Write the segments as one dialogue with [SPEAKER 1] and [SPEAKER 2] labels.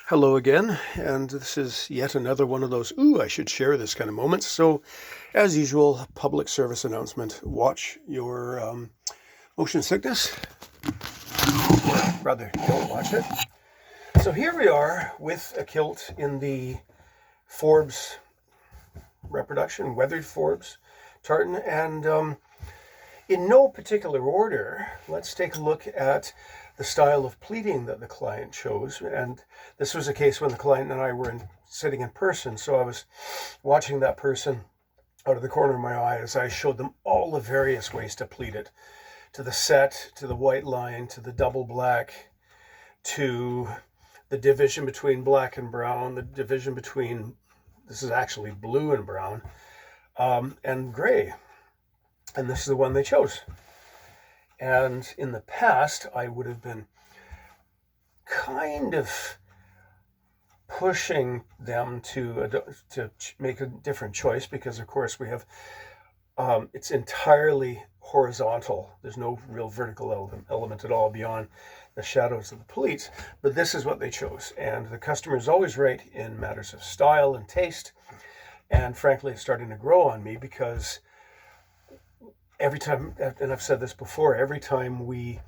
[SPEAKER 1] Hello again, and this is yet another one of those, ooh, I should share this kind of moments. So, as usual, public service announcement, watch your motion sickness. Rather, don't watch it. So here we are with a kilt in the Forbes reproduction, weathered Forbes tartan, and in no particular order, let's take a look at the style of pleating that the client chose. And this was a case when the client and I were sitting in person, so I was watching that person out of the corner of my eye as I showed them all the various ways to pleat it, to the set, to the white line, to the double black, to the division between black and brown, the division between, this is actually blue and brown, and gray. And this is the one they chose. And in the past, I would have been kind of pushing them to make a different choice because, of course, we have it's entirely horizontal. There's no real vertical element at all beyond the shadows of the pleats. But this is what they chose, and the customer is always right in matters of style and taste. And frankly, it's starting to grow on me because every time, and I've said this before, every time we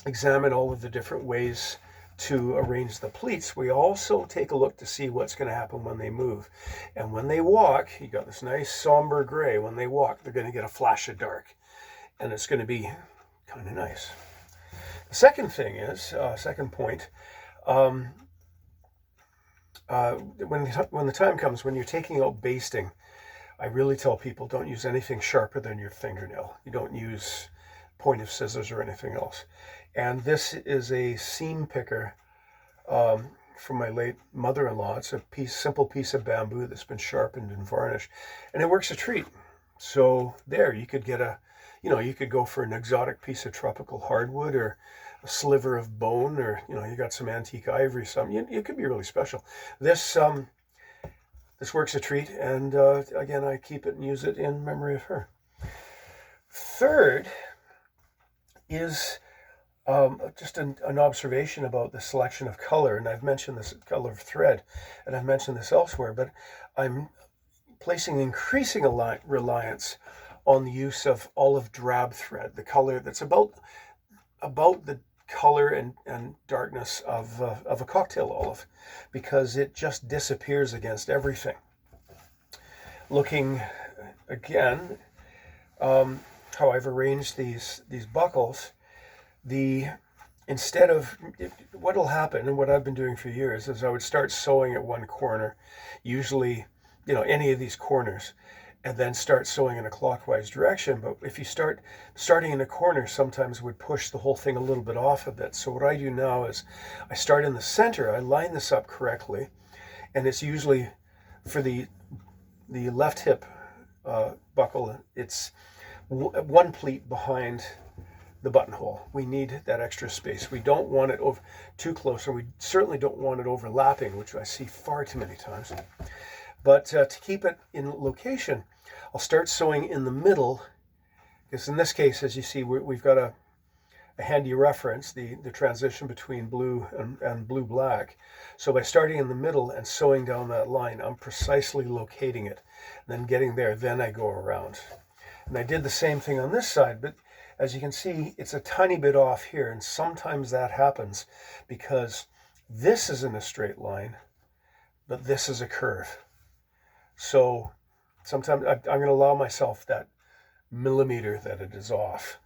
[SPEAKER 1] examine all of the different ways to arrange the pleats, we also take a look to see what's going to happen when they move. And when they walk, you got this nice somber gray. When they walk, they're going to get a flash of dark, and it's going to be kind of nice. The second thing is, second point, when the time comes when you're taking out basting, I really tell people don't use anything sharper than your fingernail. You don't use point of scissors or anything else. And this is a seam picker from my late mother-in-law. It's a simple piece of bamboo that's been sharpened and varnished, and it works a treat. So there, you could get you could go for an exotic piece of tropical hardwood or a sliver of bone, or you got some antique ivory. It could be really special. This works a treat, and again, I keep it and use it in memory of her. Third is just an observation about the selection of color, and I've mentioned this color of thread, and I've mentioned this elsewhere, but I'm placing increasing reliance on the use of olive drab thread, the color that's about the color and darkness of a cocktail olive, because it just disappears against everything. Looking again, how I've arranged these buckles, instead of what'll happen, and what I've been doing for years, is I would start sewing at one corner, usually any of these corners, and then start sewing in a clockwise direction. But if you starting in a corner, sometimes would push the whole thing a little bit off a bit. So what I do now is I start in the center, I line this up correctly, and it's usually for the left hip buckle, it's one pleat behind the buttonhole. We need that extra space. We don't want it too close, or we certainly don't want it overlapping, which I see far too many times. But to keep it in location, I'll start sewing in the middle, because in this case, as you see, we've got a handy reference, the transition between blue and blue-black. So by starting in the middle and sewing down that line, I'm precisely locating it. Then getting there, then I go around. And I did the same thing on this side, but as you can see, it's a tiny bit off here, and sometimes that happens because this is in a straight line, but this is a curve. So sometimes I'm going to allow myself that millimeter that it is off.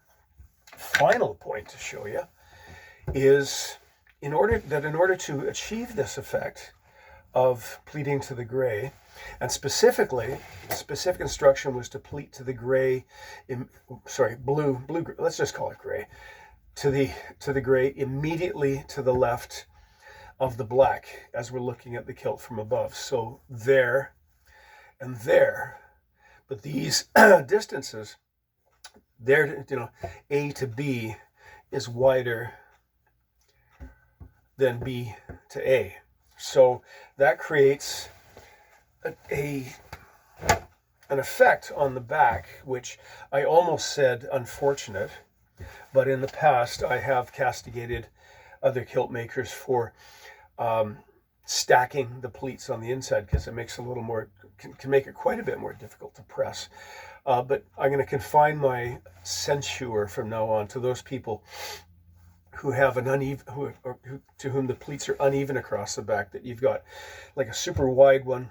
[SPEAKER 1] Final point to show you is in order to achieve this effect of pleating to the gray, and specifically, the specific instruction was to pleat to the gray, blue, let's just call it gray, to the gray immediately to the left of the black as we're looking at the kilt from above. So there and there, but these distances, there, A to B is wider than B to A. So that creates an effect on the back, which I almost said unfortunate, but in the past I have castigated other kilt makers for stacking the pleats on the inside, because it makes a little more, can make it quite a bit more difficult to press. But I'm going to confine my censure from now on to those people who have an uneven, to whom the pleats are uneven across the back, that you've got like a super wide one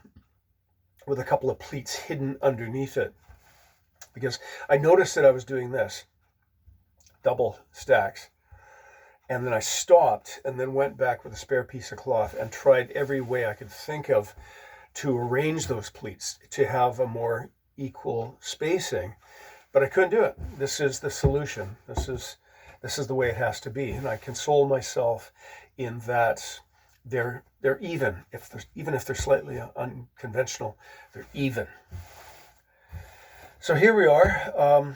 [SPEAKER 1] with a couple of pleats hidden underneath it. Because I noticed that I was doing this, double stacks, and then I stopped and then went back with a spare piece of cloth and tried every way I could think of to arrange those pleats to have a more equal spacing, but I couldn't do it. This is the solution. This is the way it has to be, and I console myself in that they're even. Even if they're slightly unconventional, they're even. So here we are,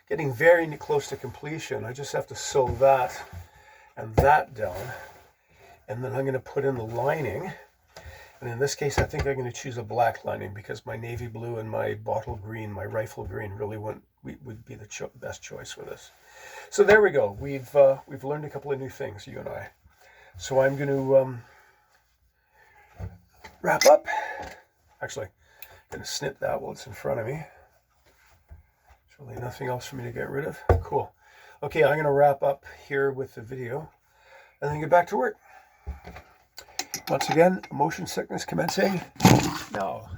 [SPEAKER 1] getting very close to completion. I just have to sew that and that down, and then I'm going to put in the lining. And in this case, I think I'm going to choose a black lining, because my navy blue and my bottle green, my rifle green, really would be the best choice for this. So there we go. We've learned a couple of new things, you and I. So I'm going to wrap up. Actually, I'm going to snip that while it's in front of me. There's really nothing else for me to get rid of. Cool. Okay, I'm going to wrap up here with the video and then get back to work. Once again, motion sickness commencing now.